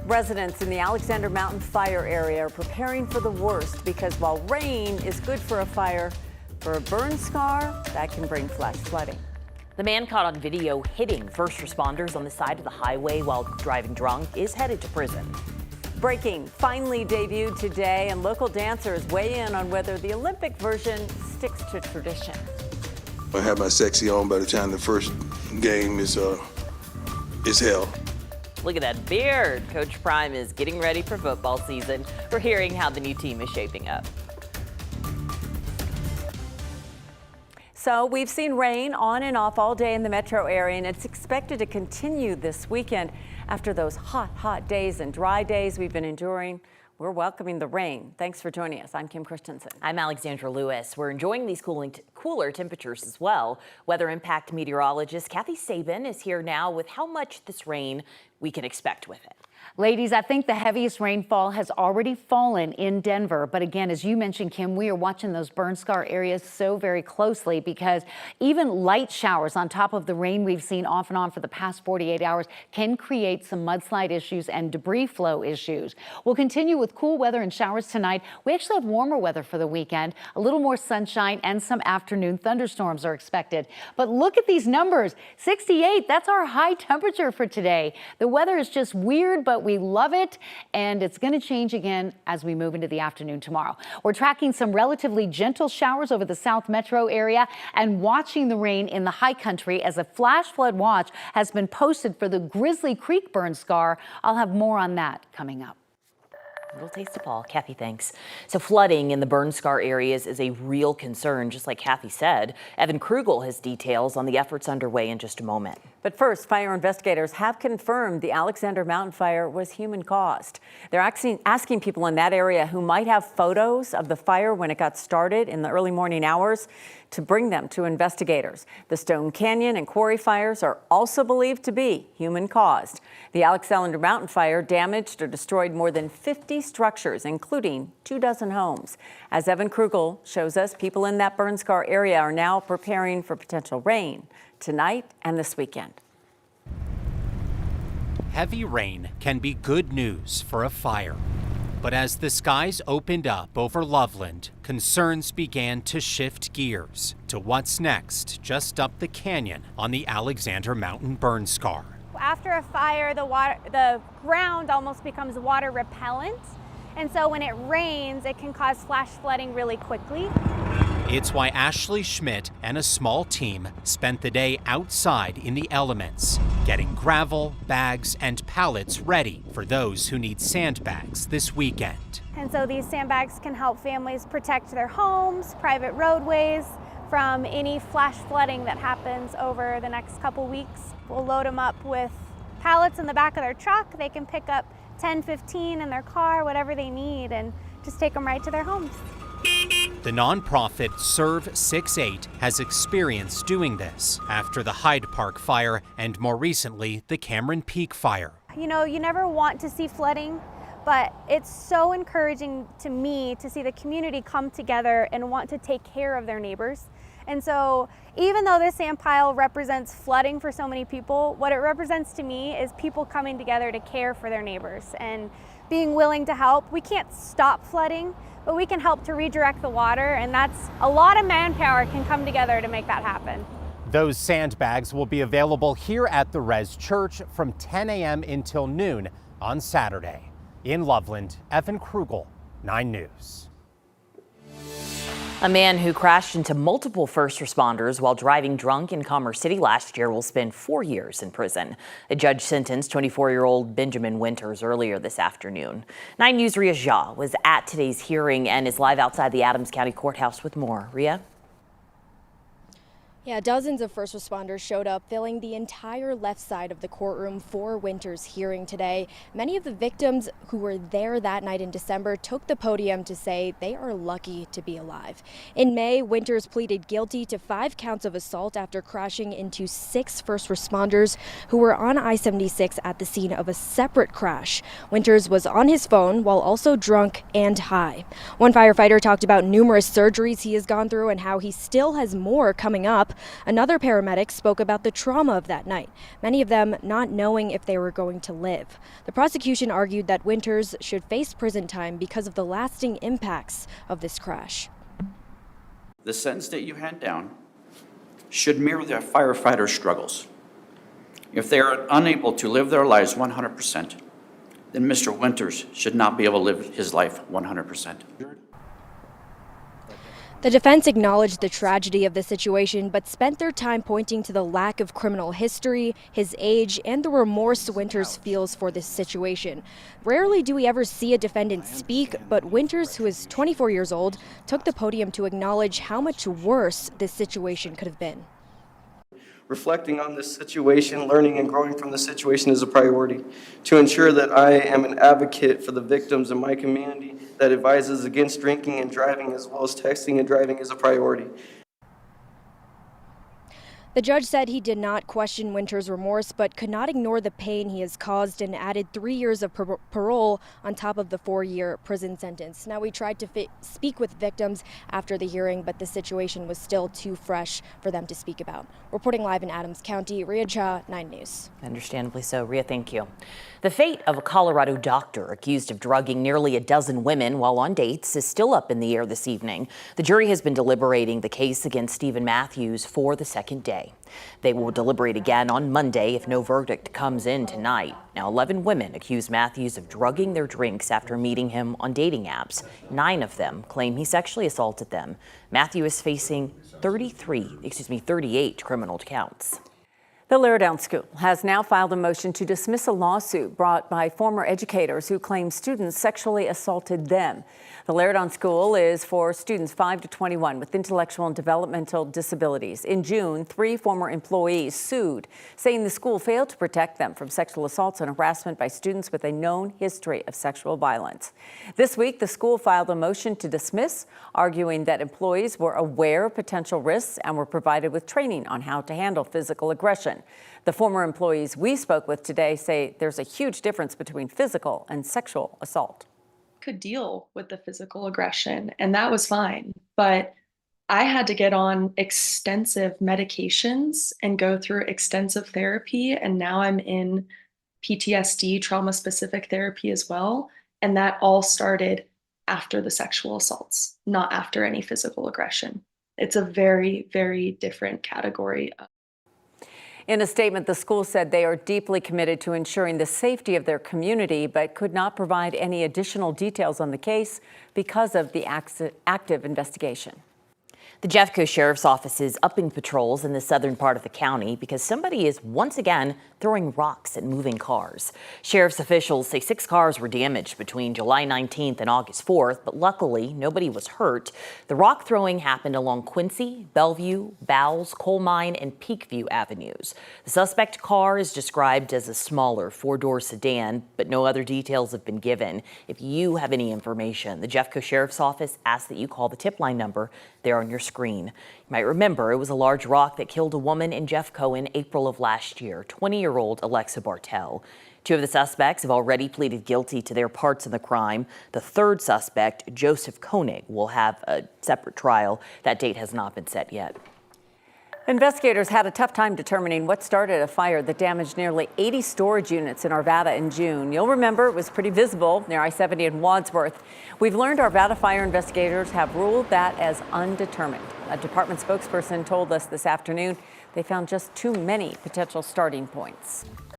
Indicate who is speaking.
Speaker 1: Residents in the Alexander Mountain fire area are preparing for the worst because while rain is good for a fire, for a burn scar, that can bring flash flooding.
Speaker 2: The man caught on video hitting first responders on the side of the highway while driving drunk is headed to prison.
Speaker 1: Breaking finally debuted today, and local dancers weigh in on whether the Olympic version sticks to tradition.
Speaker 3: I have my sexy on by the time the first game is held.
Speaker 2: Look at that beard. Coach Prime is getting ready for football season. We're hearing how the new team is shaping up.
Speaker 1: So we've seen rain on and off all day in the metro area, and it's expected to continue this weekend. After those hot days and dry days we've been enduring, we're welcoming the rain. Thanks for joining us. I'm Kim Christensen.
Speaker 2: I'm Alexandra Lewis. We're enjoying these cooler temperatures as well. Weather impact meteorologist Kathy Sabin is here now with how much this rain we can expect with it.
Speaker 4: Ladies, I think the heaviest rainfall has already fallen in Denver. But again, as you mentioned, Kim, we are watching those burn scar areas so very closely because even light showers on top of the rain we've seen off and on for the past 48 hours can create some mudslide issues and debris flow issues. We'll continue with cool weather and showers tonight. We actually have warmer weather for the weekend, a little more sunshine, and some afternoon thunderstorms are expected. But look at these numbers. 68, that's our high temperature for today. The weather is just weird, but we love it, and it's going to change again as we move into the afternoon tomorrow. We're tracking some relatively gentle showers over the South Metro area and watching the rain in the high country as a flash flood watch has been posted for the Grizzly Creek burn scar. I'll have more on that coming up.
Speaker 2: A little taste of fall. Kathy, thanks. So flooding in the burn scar areas is a real concern, just like Kathy said. Evan Krugel has details on the efforts underway in just a moment.
Speaker 1: But first, fire investigators have confirmed the Alexander Mountain fire was human caused. They're asking people in that area who might have photos of the fire when it got started in the early morning hours to bring them to investigators. The Stone Canyon and Quarry fires are also believed to be human caused. The Alexander Mountain fire damaged or destroyed more than 50 structures, including 24 homes. As Evan Krugel shows us, people in that burn scar area are now preparing for potential rain tonight and this weekend.
Speaker 5: Heavy rain can be good news for a fire. But as the skies opened up over Loveland, concerns began to shift gears to what's next just up the canyon on the Alexander Mountain burn scar.
Speaker 6: After a fire, the ground almost becomes water repellent. And so when it rains, it can cause flash flooding really quickly.
Speaker 5: It's why Ashley Schmidt and a small team spent the day outside in the elements, getting gravel, bags, and pallets ready for those who need sandbags this weekend.
Speaker 6: And so these sandbags can help families protect their homes, private roadways from any flash flooding that happens over the next couple weeks. We'll load them up with pallets in the back of their truck. They can pick up 10, 15 in their car, whatever they need, and just take them right to their homes.
Speaker 5: The nonprofit Serve 6-8 has experience doing this after the Hyde Park fire and more recently the Cameron Peak fire.
Speaker 6: You know, you never want to see flooding, but it's so encouraging to me to see the community come together and want to take care of their neighbors. And so even though this sand pile represents flooding for so many people, what it represents to me is people coming together to care for their neighbors and being willing to help. We can't stop flooding, but we can help to redirect the water, and that's a lot of manpower can come together to make that happen.
Speaker 5: Those sandbags will be available here at the Res Church from 10 a.m. until noon on Saturday. In Loveland, Evan Krugel, 9 News.
Speaker 2: A man who crashed into multiple first responders while driving drunk in Commerce City last year will spend 4 years in prison. A judge sentenced 24-year-old Benjamin Winters earlier this afternoon. 9 News' Ria Jha was at today's hearing and is live outside the Adams County Courthouse with more. Ria?
Speaker 7: Yeah, dozens of first responders showed up, filling the entire left side of the courtroom for Winters' hearing today. Many of the victims who were there that night in December took the podium to say they are lucky to be alive. In May, Winters pleaded guilty to 5 counts of assault after crashing into 6 first responders who were on I-76 at the scene of a separate crash. Winters was on his phone while also drunk and high. One firefighter talked about numerous surgeries he has gone through and how he still has more coming up. Another paramedic spoke about the trauma of that night, many of them not knowing if they were going to live. The prosecution argued that Winters should face prison time because of the lasting impacts of this crash.
Speaker 8: The sentence that you hand down should mirror the firefighters' struggles. If they are unable to live their lives 100%, then Mr. Winters should not be able to live his life 100%.
Speaker 7: The defense acknowledged the tragedy of the situation, but spent their time pointing to the lack of criminal history, his age, and the remorse Winters feels for this situation. Rarely do we ever see a defendant speak, but Winters, who is 24 years old, took the podium to acknowledge how much worse this situation could have been.
Speaker 9: Reflecting on this situation, learning and growing from the situation is a priority. To ensure that I am an advocate for the victims in my community that advises against drinking and driving, as well as texting and driving, is a priority.
Speaker 7: The judge said he did not question Winters' remorse, but could not ignore the pain he has caused and added 3 years of parole on top of the 4-year prison sentence. Now, we tried to speak with victims after the hearing, but the situation was still too fresh for them to speak about. Reporting live in Adams County, Rhea Cha, 9 News.
Speaker 2: Understandably so. Rhea, thank you. The fate of a Colorado doctor accused of drugging nearly a dozen women while on dates is still up in the air this evening. The jury has been deliberating the case against Stephen Matthews for the second day. They will deliberate again on Monday if no verdict comes in tonight. Now, 11 women accuse Matthews of drugging their drinks after meeting him on dating apps. 9 of them claim he sexually assaulted them. Matthew is facing 38 criminal counts.
Speaker 1: The Laradon School has now filed a motion to dismiss a lawsuit brought by former educators who claim students sexually assaulted them. The Laradon School is for students 5 to 21 with intellectual and developmental disabilities. In June, 3 former employees sued, saying the school failed to protect them from sexual assaults and harassment by students with a known history of sexual violence. This week, the school filed a motion to dismiss, arguing that employees were aware of potential risks and were provided with training on how to handle physical aggression. The former employees we spoke with today say there's a huge difference between physical and sexual assault.
Speaker 10: Could deal with the physical aggression, and that was fine. But I had to get on extensive medications and go through extensive therapy, and now I'm in PTSD, trauma-specific therapy as well. And that all started after the sexual assaults, not after any physical aggression. It's a very, very different category.
Speaker 1: In a statement, the school said they are deeply committed to ensuring the safety of their community, but could not provide any additional details on the case because of the active investigation.
Speaker 2: The Jeffco Sheriff's Office is upping patrols in the southern part of the county because somebody is once again throwing rocks at moving cars. Sheriff's officials say 6 cars were damaged between July 19th and August 4th, but luckily nobody was hurt. The rock throwing happened along Quincy, Bellevue, Bowles, Coal Mine, and Peakview Avenues. The suspect car is described as a smaller 4-door sedan, but no other details have been given. If you have any information, the Jeffco Sheriff's Office asks that you call the tip line number there on your screen. You might remember it was a large rock that killed a woman in Jeffco in April of last year, 20-year-old Alexa Bartell. 2 of the suspects have already pleaded guilty to their parts in the crime. The 3rd suspect, Joseph Koenig, will have a separate trial. That date has not been set yet.
Speaker 1: Investigators had a tough time determining what started a fire that damaged nearly 80 storage units in Arvada in June. You'll remember it was pretty visible near I-70 in Wadsworth. We've learned Arvada fire investigators have ruled that as undetermined. A department spokesperson told us this afternoon they found just too many potential starting points.